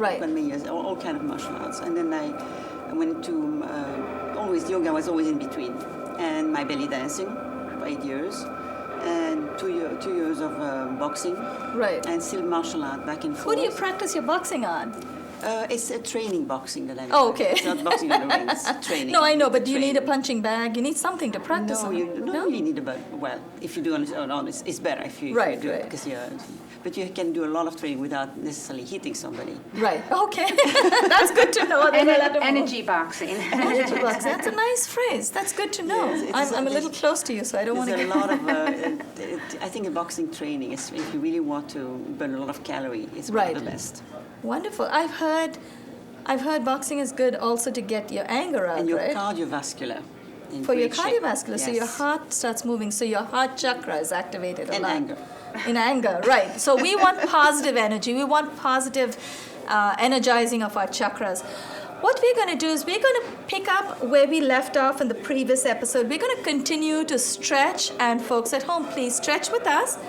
Right. For many years, all kind of martial arts. And then I went to, always, yoga was always in between. And my belly dancing for 8 years. And 2 years of boxing. Right. And still martial art back and forth. Who do you practice your boxing on? It's a training boxing that I'm Oh, okay. It's not boxing on the ring, it's training. No, I know, but do you need a punching bag? You need something to practice No, on. you don't really need a bag. Well, if you do on it's better if you, Right, if you do right. it. Because but you can do a lot of training without necessarily hitting somebody. Right, okay. That's good to know. Energy boxing. Energy box. That's a nice phrase. That's good to know. Yes, I'm a little close to you, so I don't want to There's get... a lot of, I think in boxing training, if you really want to burn a lot of calorie, it's one of the best. Wonderful. I've heard boxing is good also to get your anger out, And your right? cardiovascular. For your great shape. cardiovascular, so your Yes. heart starts moving, so your heart chakra is activated a And lot. anger. In anger, right. So we want positive energy. We want positive energizing of our chakras. What we're going to do is we're going to pick up where we left off in the previous episode. We're going to continue to stretch, and folks at home, please stretch with us.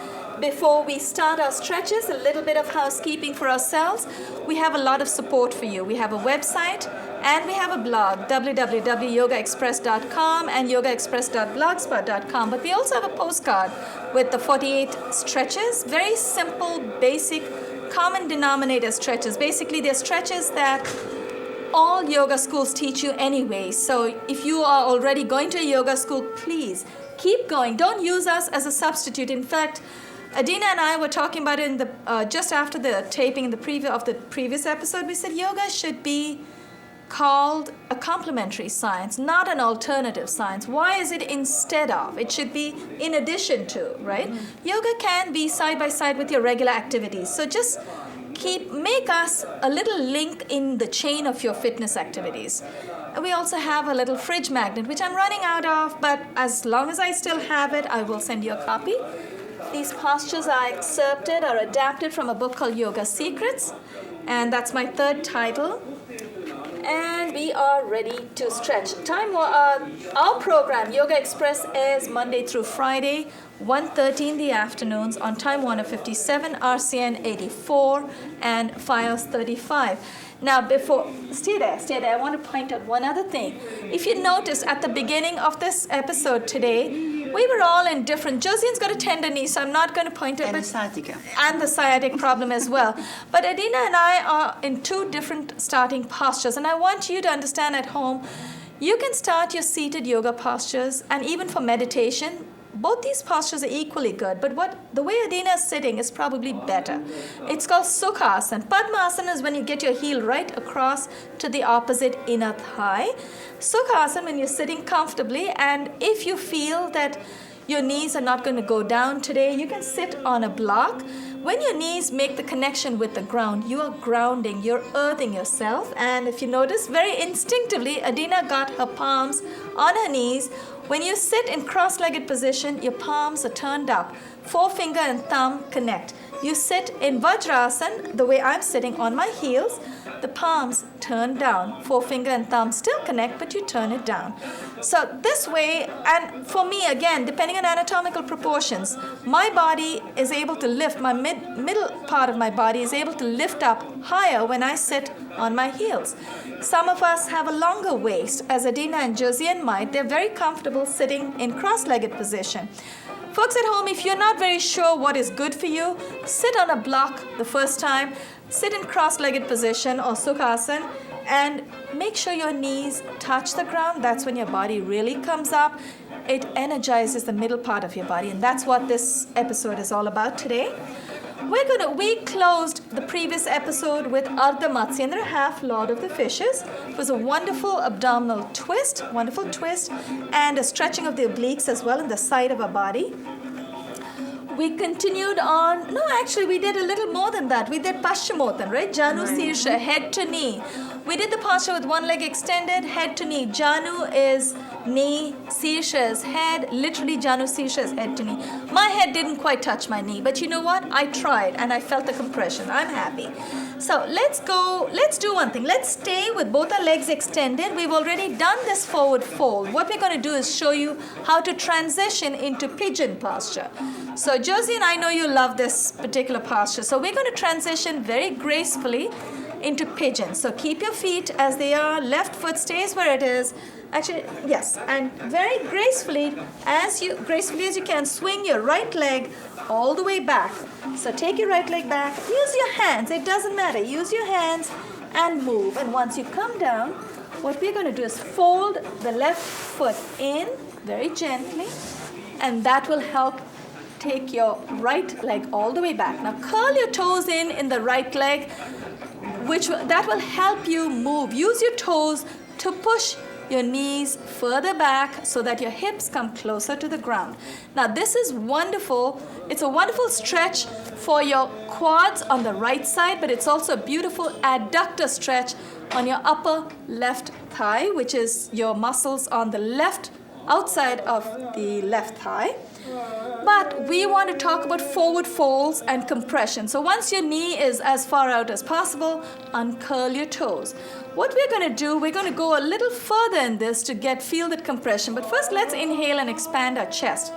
Before we start our stretches, a little bit of housekeeping for ourselves. We have a lot of support for you. We have a website and we have a blog, www.yogaxpress.com and yogaxpress.blogspot.com. But we also have a postcard with the 48 stretches, very simple, basic, common denominator stretches. Basically, they're stretches that all yoga schools teach you anyway. So if you are already going to a yoga school, please keep going. Don't use us as a substitute. In fact, Adina and I were talking about it in the just after the taping in the previous episode. We said yoga should be called a complementary science, not an alternative science. Why is it instead of? It should be in addition to, right? Mm-hmm. Yoga can be side by side with your regular activities. So just make us a little link in the chain of your fitness activities. We also have a little fridge magnet, which I'm running out of, but as long as I still have it, I will send you a copy. These postures are adapted from a book called Yoga Secrets, and that's my third title. And we are ready to stretch. Our program, Yoga Express, airs Monday through Friday, 1:30 in the afternoons on Time Warner 57, RCN 84, and Files 35. Now, stay there, I want to point out one other thing. If you notice at the beginning of this episode today, we were all in different. Josiane's got a tender knee, so I'm not going to point it. And the sciatica. And the sciatic problem as well. But Adina and I are in two different starting postures, and I want you to understand at home, you can start your seated yoga postures, and even for meditation, both these postures are equally good, but the way Adina is sitting is probably better. It's called Sukhasana. Padmasana is when you get your heel right across to the opposite inner thigh. Sukhasana, when you're sitting comfortably, and if you feel that your knees are not going to go down today, you can sit on a block. When your knees make the connection with the ground, you are grounding, you're earthing yourself. And if you notice, very instinctively, Adina got her palms on her knees. When you sit in cross-legged position, your palms are turned up. Forefinger and thumb connect. You sit in Vajrasana, the way I'm sitting on my heels, the palms turn down. Forefinger and thumb still connect, but you turn it down. So this way, and for me, again, depending on anatomical proportions, my body is able to lift, my middle part of my body is able to lift up higher when I sit on my heels. Some of us have a longer waist, as Adina and Josiane might. They're very comfortable sitting in cross-legged position. Folks at home, if you're not very sure what is good for you, sit on a block the first time, sit in cross-legged position or Sukhasana, and make sure your knees touch the ground. That's when your body really comes up. It energizes the middle part of your body, and that's what this episode is all about today. We closed the previous episode with Ardha Matsyendra, half Lord of the Fishes. It was a wonderful abdominal twist, and a stretching of the obliques as well in the side of our body. We continued on. No, actually, we did a little more than that. We did Paschimottan, right? Janu Sirsha, head to knee. We did the posture with one leg extended, head to knee. Janu is knee, Sirsha is head. Literally, Janu Sirsha is head to knee. My head didn't quite touch my knee, but you know what? I tried, and I felt the compression. I'm happy. So let's do one thing. Let's stay with both our legs extended. We've already done this forward fold. What we're going to do is show you how to transition into pigeon posture. So Josiane, I know you love this particular posture. So we're going to transition very gracefully into pigeon. So keep your feet as they are, left foot stays where it is. Actually, yes, and very gracefully as you can, swing your right leg all the way back. So take your right leg back, use your hands, it doesn't matter, use your hands and move. And once you come down, what we're going to do is fold the left foot in very gently, and that will help take your right leg all the way back. Now curl your toes in the right leg, that will help you move. Use your toes to push your knees further back so that your hips come closer to the ground. Now this is wonderful. It's a wonderful stretch for your quads on the right side, but it's also a beautiful adductor stretch on your upper left thigh, which is your muscles on the left outside of the left thigh. But we want to talk about forward folds and compression. So once your knee is as far out as possible, uncurl your toes. What we're going to do, we're going to go a little further in this to feel that compression. But first, let's inhale and expand our chest.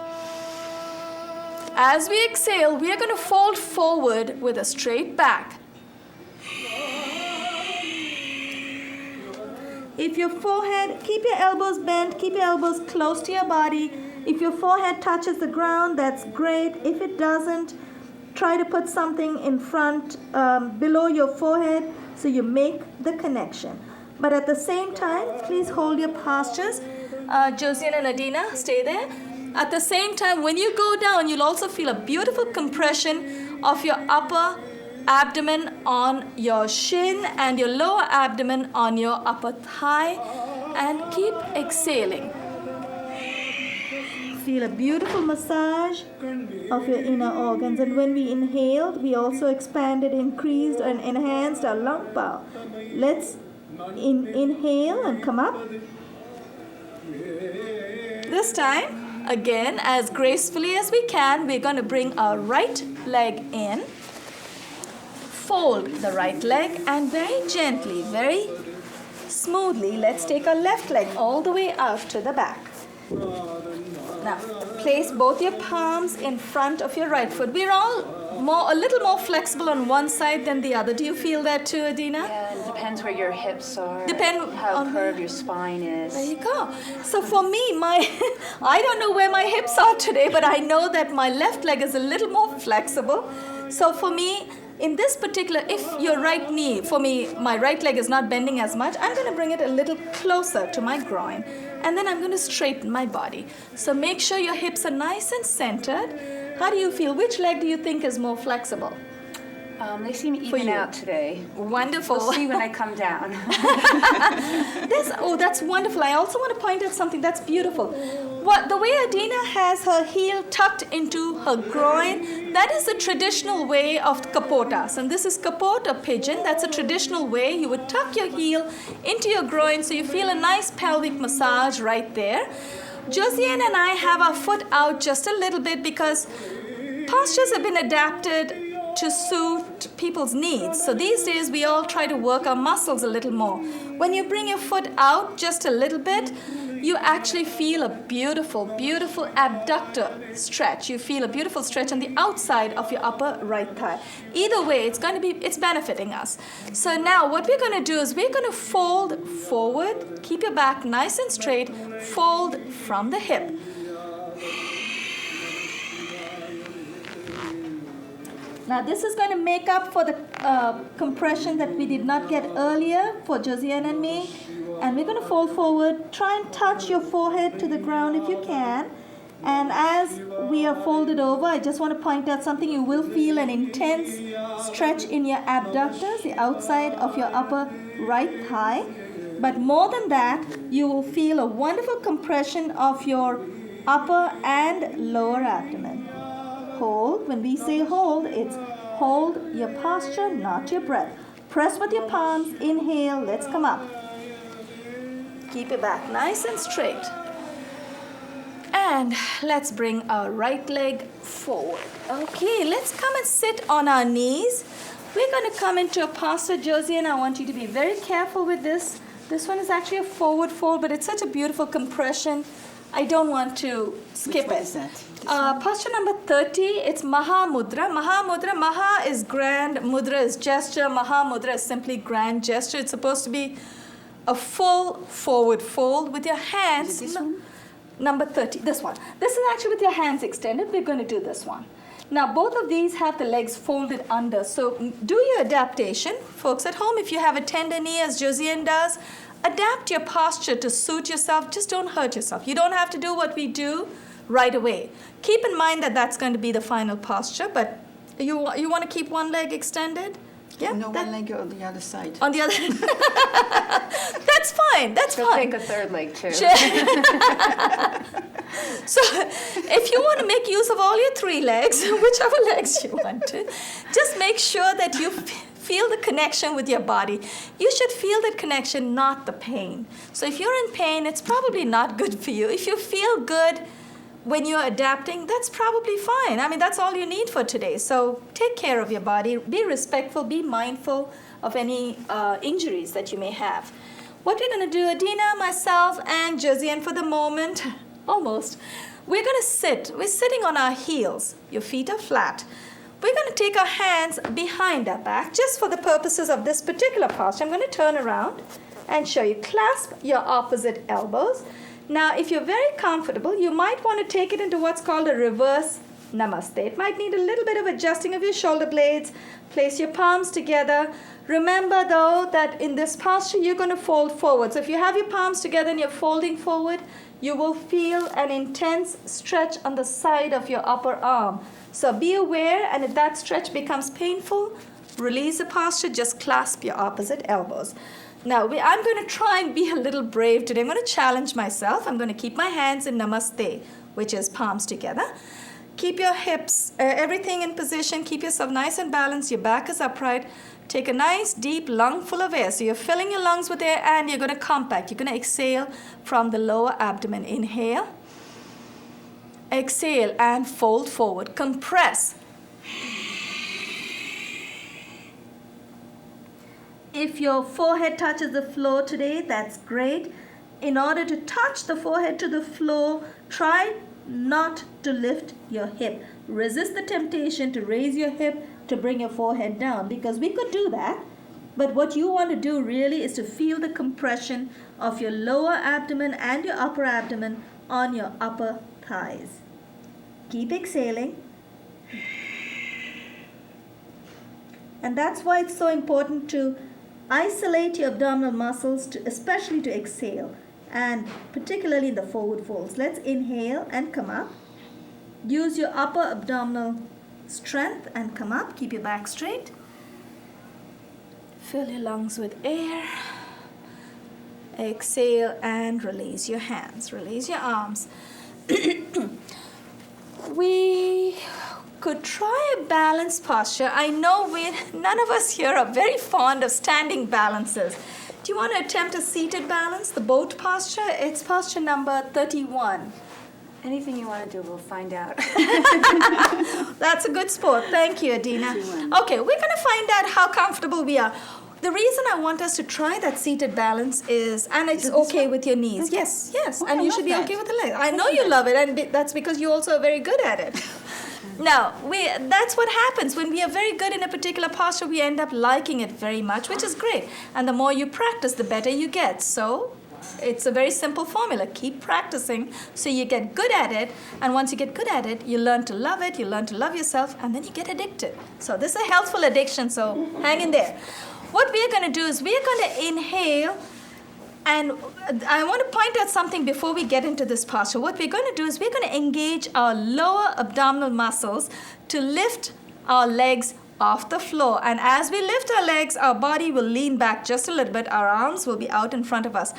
As we exhale, we are going to fold forward with a straight back. If your forehead, keep your elbows bent, keep your elbows close to your body. If your forehead touches the ground, that's great. If it doesn't, try to put something in front, below your forehead, so you make the connection. But at the same time, please hold your postures. Josiane and Adina, stay there. At the same time, when you go down, you'll also feel a beautiful compression of your upper abdomen on your shin and your lower abdomen on your upper thigh. And keep exhaling. Feel a beautiful massage of your inner organs. And when we inhaled, we also expanded, increased, and enhanced our lung power. Let's inhale and come up. This time, again, as gracefully as we can, we're going to bring our right leg in. Fold the right leg, and very gently, very smoothly, let's take our left leg all the way out to the back. Now, place both your palms in front of your right foot. We're all a little more flexible on one side than the other. Do you feel that too, Adina? Yeah, it depends where your hips are, how curved your spine is. There you go. So for me, I don't know where my hips are today, but I know that my left leg is a little more flexible. So for me, in this particular, if your right knee, for me, my right leg is not bending as much, I'm going to bring it a little closer to my groin. And then I'm going to straighten my body. So make sure your hips are nice and centered. How do you feel? Which leg do you think is more flexible? They seem even out today. Wonderful. We'll see when I come down. That's wonderful. I also want to point out something that's beautiful. The way Adina has her heel tucked into her groin, that is the traditional way of kapotas. And this is kapot, a pigeon. That's a traditional way. You would tuck your heel into your groin so you feel a nice pelvic massage right there. Josiane and I have our foot out just a little bit because postures have been adapted to suit people's needs. So these days we all try to work our muscles a little more. When you bring your foot out just a little bit, you actually feel a beautiful, beautiful abductor stretch. You feel a beautiful stretch on the outside of your upper right thigh. Either way, it's benefiting us. So now what we're going to do is we're going to fold forward, keep your back nice and straight, fold from the hip. Now this is going to make up for the compression that we did not get earlier for Josiane and me. And we're going to fold forward. Try and touch your forehead to the ground if you can. And as we are folded over, I just want to point out something. You will feel an intense stretch in your abductors, the outside of your upper right thigh. But more than that, you will feel a wonderful compression of your upper and lower abdomen. Hold. When we say hold, it's hold your posture, not your breath. Press with your palms. Inhale. Let's come up. Keep it back nice and straight. And let's bring our right leg forward. Okay, let's come and sit on our knees. We're going to come into a posture, Josiane. I want you to be very careful with this. This one is actually a forward fold, but it's such a beautiful compression. I don't want to skip Which one it. is that? Posture number 30, it's Maha Mudra. Maha Mudra, Maha is grand, Mudra is gesture, Maha Mudra is simply grand gesture. It's supposed to be a full forward fold with your hands. Is it this one? Number 30, this one. This is actually with your hands extended. We're going to do this one. Now, both of these have the legs folded under. So do your adaptation. Folks at home, if you have a tender knee, as Josiane does, adapt your posture to suit yourself. Just don't hurt yourself. You don't have to do what we do right away. Keep in mind that that's going to be the final posture, but you want to keep one leg extended? Yeah, No, one leg on the other side. on the other. That's fine. That's She'll fine. take a third leg too. So, if you want to make use of all your 3 legs, whichever legs you want to, just make sure that you feel the connection with your body. You should feel that connection, not the pain. So if you're in pain, it's probably not good for you. If you feel good when you're adapting, that's probably fine. I mean, that's all you need for today. So take care of your body. Be respectful. Be mindful of any injuries that you may have. What we're going to do, Adina, myself, and Josiane for the moment, almost, we're going to sit. We're sitting on our heels. Your feet are flat. We're going to take our hands behind our back, just for the purposes of this particular posture. I'm going to turn around and show you. Clasp your opposite elbows. Now, if you're very comfortable, you might want to take it into what's called a reverse namaste. It might need a little bit of adjusting of your shoulder blades. Place your palms together. Remember, though, that in this posture, you're going to fold forward. So if you have your palms together and you're folding forward, you will feel an intense stretch on the side of your upper arm. So be aware, and if that stretch becomes painful, release the posture, just clasp your opposite elbows. Now, I'm going to try and be a little brave today. I'm going to challenge myself. I'm going to keep my hands in Namaste, which is palms together. Keep your hips, everything in position. Keep yourself nice and balanced. Your back is upright. Take a nice deep lung full of air. So you're filling your lungs with air, and you're going to compact. You're going to exhale from the lower abdomen. Inhale. Exhale and fold forward. Compress. If your forehead touches the floor today, that's great. In order to touch the forehead to the floor, try not to lift your hip. Resist the temptation to raise your hip to bring your forehead down, because we could do that. But what you want to do really is to feel the compression of your lower abdomen and your upper abdomen on your upper thighs. Keep exhaling. And that's why it's so important to isolate your abdominal muscles, especially to exhale, and particularly in the forward folds. Let's inhale and come up. Use your upper abdominal strength and come up. Keep your back straight. Fill your lungs with air. Exhale and release your hands. Release your arms. We could try a balanced posture. I know none of us here are very fond of standing balances. Do you want to attempt a seated balance, the boat posture? It's posture number 31. Anything you want to do, we'll find out. That's a good sport. Thank you, Adina. Okay, we're going to find out how comfortable we are. The reason I want us to try that seated balance is, and it's okay with your knees. Yes, Oh, and I you love should be that. okay with the legs. I know you love it, and that's because you also are very good at it. Now, that's what happens. When we are very good in a particular posture, we end up liking it very much, which is great. And the more you practice, the better you get. So it's a very simple formula. Keep practicing so you get good at it. And once you get good at it, you learn to love it, you learn to love yourself, and then you get addicted. So this is a healthful addiction, so hang in there. What we're going to do is we're going to inhale. And I want to point out something before we get into this posture. What we're going to do is we're going to engage our lower abdominal muscles to lift our legs off the floor. And as we lift our legs, our body will lean back just a little bit. Our arms will be out in front of us.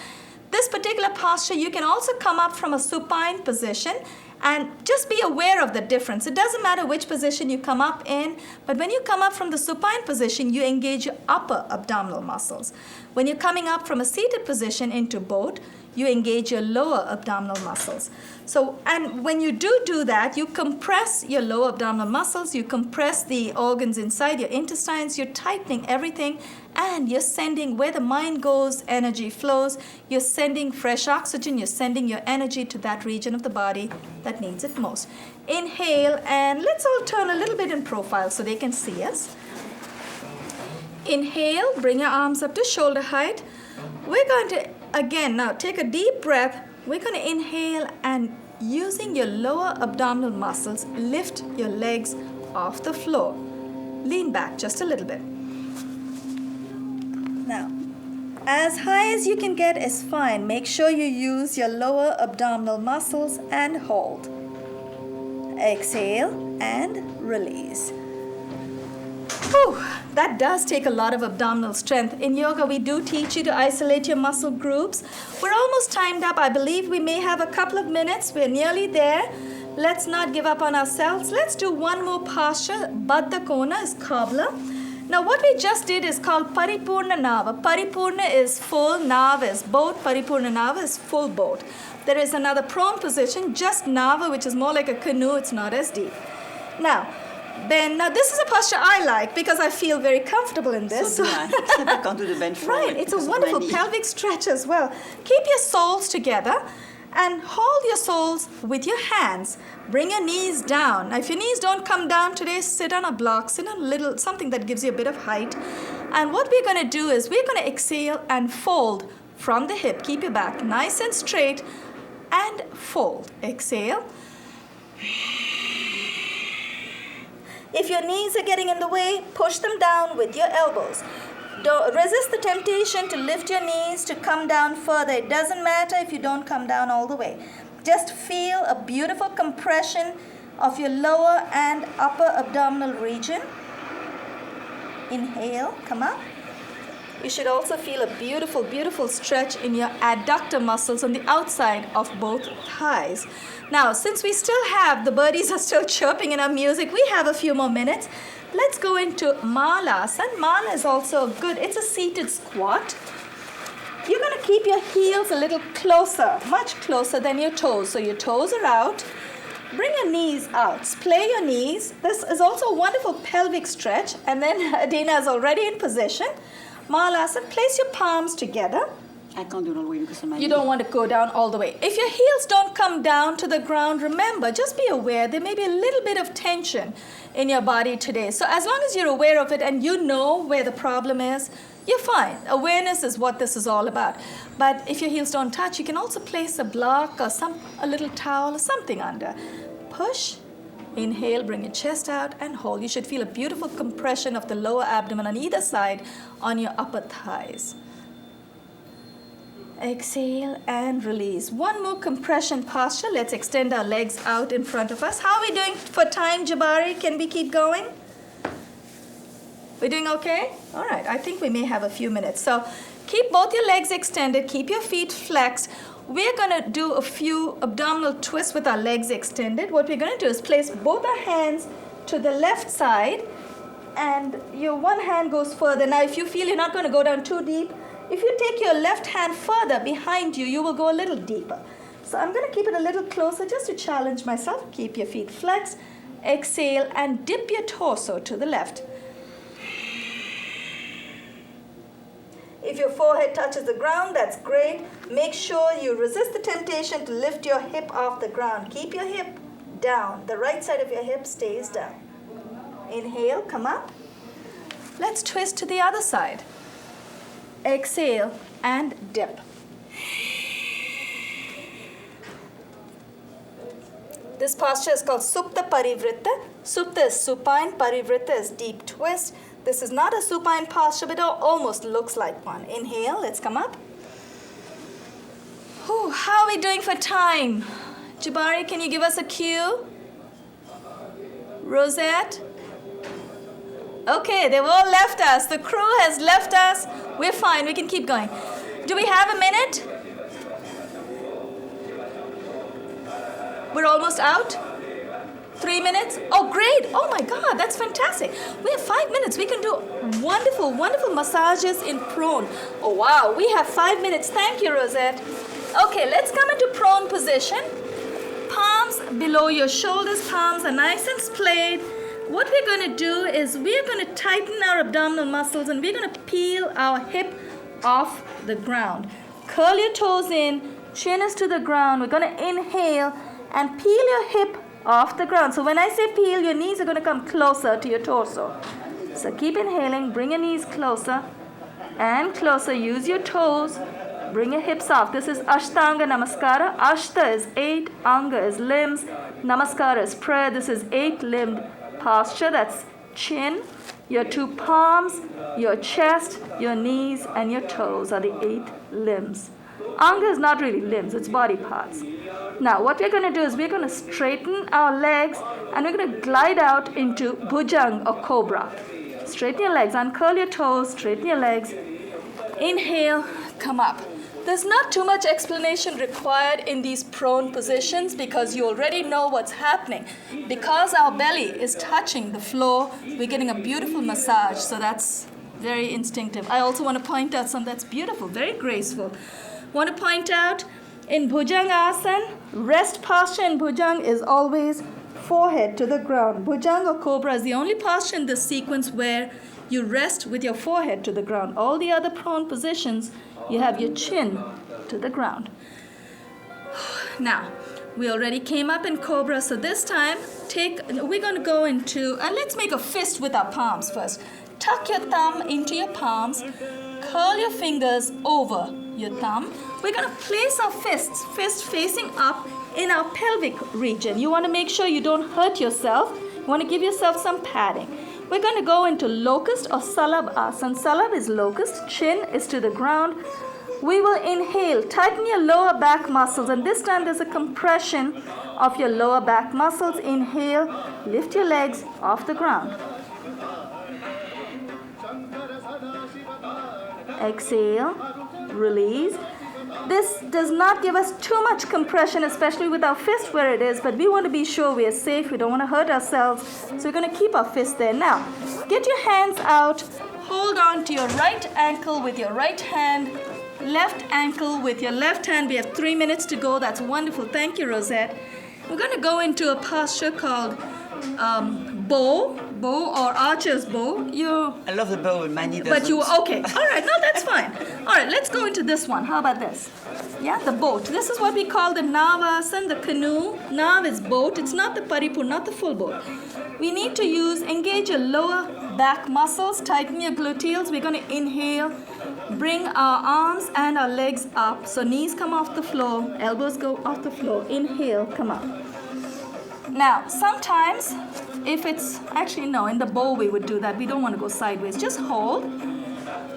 This particular posture, you can also come up from a supine position, and just be aware of the difference. It doesn't matter which position you come up in, but when you come up from the supine position, you engage your upper abdominal muscles. When you're coming up from a seated position into boat, you engage your lower abdominal muscles. So, and when you do that, you compress your lower abdominal muscles, you compress the organs inside your intestines, you're tightening everything, and you're sending, where the mind goes, energy flows. You're sending fresh oxygen, you're sending your energy to that region of the body that needs it most. Inhale, and let's all turn a little bit in profile so they can see us. Inhale, bring your arms up to shoulder height. We're going to, again, now take a deep breath. We're going to inhale, and using your lower abdominal muscles, lift your legs off the floor. Lean back just a little bit. Now, as high as you can get is fine. Make sure you use your lower abdominal muscles and hold. Exhale and release. Whew, that does take a lot of abdominal strength. In yoga, we do teach you to isolate your muscle groups. We're almost timed up. I believe we may have a couple of minutes. We're nearly there. Let's not give up on ourselves. Let's do one more posture. Baddha Kona is cobbler. Now, what we just did is called Paripurna Nava. Paripurna is full, Nava is boat. Paripurna Nava is full boat. There is another prone position, just Nava, which is more like a canoe. It's not as deep. Now, this is a posture I like because I feel very comfortable in this. So do I. Step back onto the bench forward. Right, it's a wonderful pelvic stretch as well. Keep your soles together and hold your soles with your hands. Bring your knees down. Now, if your knees don't come down today, sit on a block, sit on a little, something that gives you a bit of height. And what we're going to do is we're going to exhale and fold from the hip. Keep your back nice and straight and fold. Exhale. If your knees are getting in the way, push them down with your elbows. Don't resist the temptation to lift your knees to come down further. It doesn't matter if you don't come down all the way. Just feel a beautiful compression of your lower and upper abdominal region. Inhale, come up. You should also feel a beautiful, beautiful stretch in your adductor muscles on the outside of both thighs. Now, since we still have, the birdies are still chirping in our music, we have a few more minutes. Let's go into Malasana. Mala is also good. It's a seated squat. You're going to keep your heels a little closer, much closer than your toes. So your toes are out. Bring your knees out. Splay your knees. This is also a wonderful pelvic stretch. And then Adina is already in position. Malasana, place your palms together. I can't do it all the way because of my You knee. don't want to go down all the way. If your heels don't come down to the ground, remember, just be aware there may be a little bit of tension in your body today. So as long as you're aware of it and you know where the problem is, you're fine. Awareness is what this is all about. But if your heels don't touch, you can also place a block or a little towel or something under. Push. Inhale, bring your chest out and hold. You should feel a beautiful compression of the lower abdomen on either side on your upper thighs. Exhale and release. One more compression posture. Let's extend our legs out in front of us. How are we doing for time, Jabari? Can we keep going? We're doing okay? All right, I think we may have a few minutes. So keep both your legs extended, keep your feet flexed. We're going to do a few abdominal twists with our legs extended. What we're going to do is place both our hands to the left side and your one hand goes further. Now, if you feel you're not going to go down too deep, if you take your left hand further behind you, you will go a little deeper. So I'm going to keep it a little closer just to challenge myself. Keep your feet flexed. Exhale and dip your torso to the left. If your forehead touches the ground, that's great. Make sure you resist the temptation to lift your hip off the ground. Keep your hip down. The right side of your hip stays down. Inhale, come up. Let's twist to the other side. Exhale and dip. This posture is called Supta Parivritta. Supta is supine, Parivritta is deep twist. This is not a supine posture, but it almost looks like one. Inhale, let's come up. Whew, how are we doing for time? Jabari, can you give us a cue? Rosette? Okay, they've all left us. The crew has left us. We're fine, we can keep going. Do we have a minute? We're almost out? 3 minutes? Oh, great. Oh, my God. That's fantastic. We have 5 minutes. We can do wonderful, wonderful massages in prone. Oh, wow. We have 5 minutes. Thank you, Rosette. Okay, let's come into prone position. Palms below your shoulders, palms are nice and splayed. What we're going to do is we're going to tighten our abdominal muscles and we're going to peel our hip off the ground. Curl your toes in, chin is to the ground. We're going to inhale and peel your hip off the ground. So when I say peel, your knees are going to come closer to your torso. So keep inhaling, bring your knees closer and closer. Use your toes, bring your hips off. This is Ashtanga Namaskara. Ashta is 8, Anga is limbs, Namaskara is prayer. This is 8-limbed posture. That's chin, your 2 palms, your chest, your knees, and your toes are the 8 limbs. Anga is not really limbs, it's body parts. Now, what we're going to do is we're going to straighten our legs and we're going to glide out into Bhujang or Cobra. Straighten your legs, uncurl your toes, straighten your legs. Inhale, come up. There's not too much explanation required in these prone positions because you already know what's happening. Because our belly is touching the floor, we're getting a beautiful massage. So that's very instinctive. I also want to point out something that's beautiful, very graceful. Want to point out in Bhujang Asana, rest posture in Bhujang is always forehead to the ground. Bhujang or Cobra is the only posture in this sequence where you rest with your forehead to the ground. All the other prone positions, you have your chin to the ground. Now, we already came up in Cobra, so this time we're going to go into, and let's make a fist with our palms first. Tuck your thumb into your palms, curl your fingers over your thumb. We're going to place our fist facing up in our pelvic region. You want to make sure you don't hurt yourself. You want to give yourself some padding. We're going to go into locust or salab asana. Salab is locust, chin is to the ground. We will inhale, tighten your lower back muscles, and this time there's a compression of your lower back muscles. Inhale, lift your legs off the ground. Exhale, release. This does not give us too much compression, especially with our fist where it is, but we want to be sure we are safe. We don't want to hurt ourselves, so we're going to keep our fist there. Now, get your hands out. Hold on to your right ankle with your right hand, left ankle with your left hand. We have 3 minutes to go. That's wonderful. Thank you, Rosette. We're going to go into a posture called bow or archer's bow. I love the bow, mine doesn't. But you, okay. All right, no, that's fine. All right, let's go into this one. How about this? Yeah, the boat. This is what we call the Navasan, the canoe. Nav is boat. It's not the paripur, not the full boat. We need to engage your lower back muscles, tighten your gluteals. We're going to inhale, bring our arms and our legs up. So knees come off the floor, elbows go off the floor. Inhale, come up. Now, sometimes, if it's, actually no, in the bow we would do that. We don't want to go sideways. Just hold.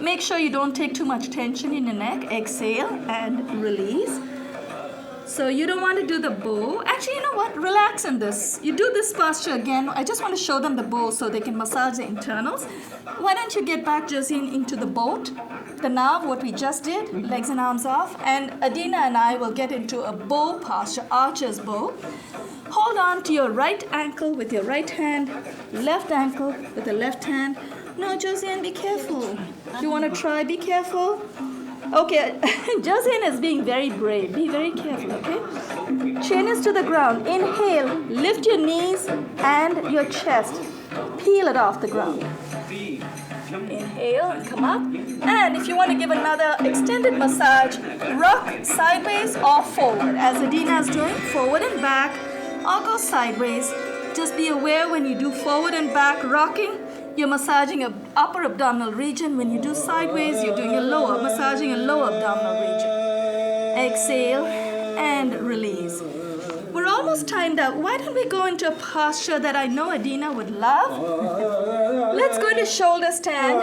Make sure you don't take too much tension in your neck. Exhale and release. So you don't want to do the bow. Actually, you know what? Relax in this. You do this posture again. I just want to show them the bow so they can massage the internals. Why don't you get back, Josiane, into the boat? The nav, what we just did, legs and arms off. And Adina and I will get into a bow posture, archer's bow. Hold on to your right ankle with your right hand, left ankle with the left hand. No, Josiane, be careful. You want to try? Be careful. Okay, Josiane is being very brave. Be very careful, okay? Chin is to the ground. Inhale, lift your knees and your chest. Peel it off the ground. Inhale and come up. And if you want to give another extended massage, rock sideways or forward. As Adina is doing, forward and back, or go sideways. Just be aware when you do forward and back rocking, you're massaging your upper abdominal region. When you do sideways, you're doing your lower, massaging your lower abdominal region. Exhale and release. We're almost timed out. Why don't we go into a posture that I know Adina would love? Let's go into shoulder stand.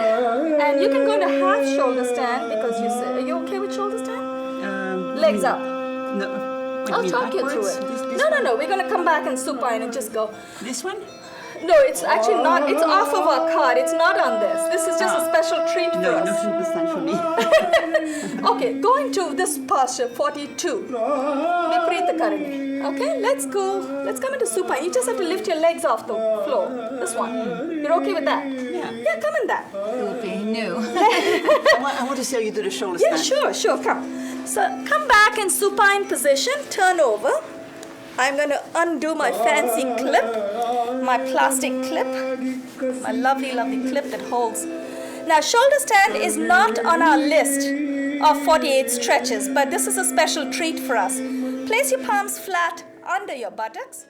And you can go into half shoulder stand because you said, are you okay with shoulder stand? Legs up. No. I'll talk you through it. No. We're going to come back and supine and just go. This one? No, it's actually not. It's off of our card. It's not on this. This is just a special treat for us. No, no stand for me. Okay, go into this posture, 42. Viparita Karani. Okay, let's go. Let's come into supine. You just have to lift your legs off the floor. This one. You're okay with that? Yeah, come in that. It will be new. I want to see how you do the shoulder stand. Yeah, sure, come. So come back in supine position, turn over. I'm going to undo my fancy clip, my plastic clip, my lovely, lovely clip that holds. Now, shoulder stand is not on our list of 48 stretches, but this is a special treat for us. Place your palms flat under your buttocks.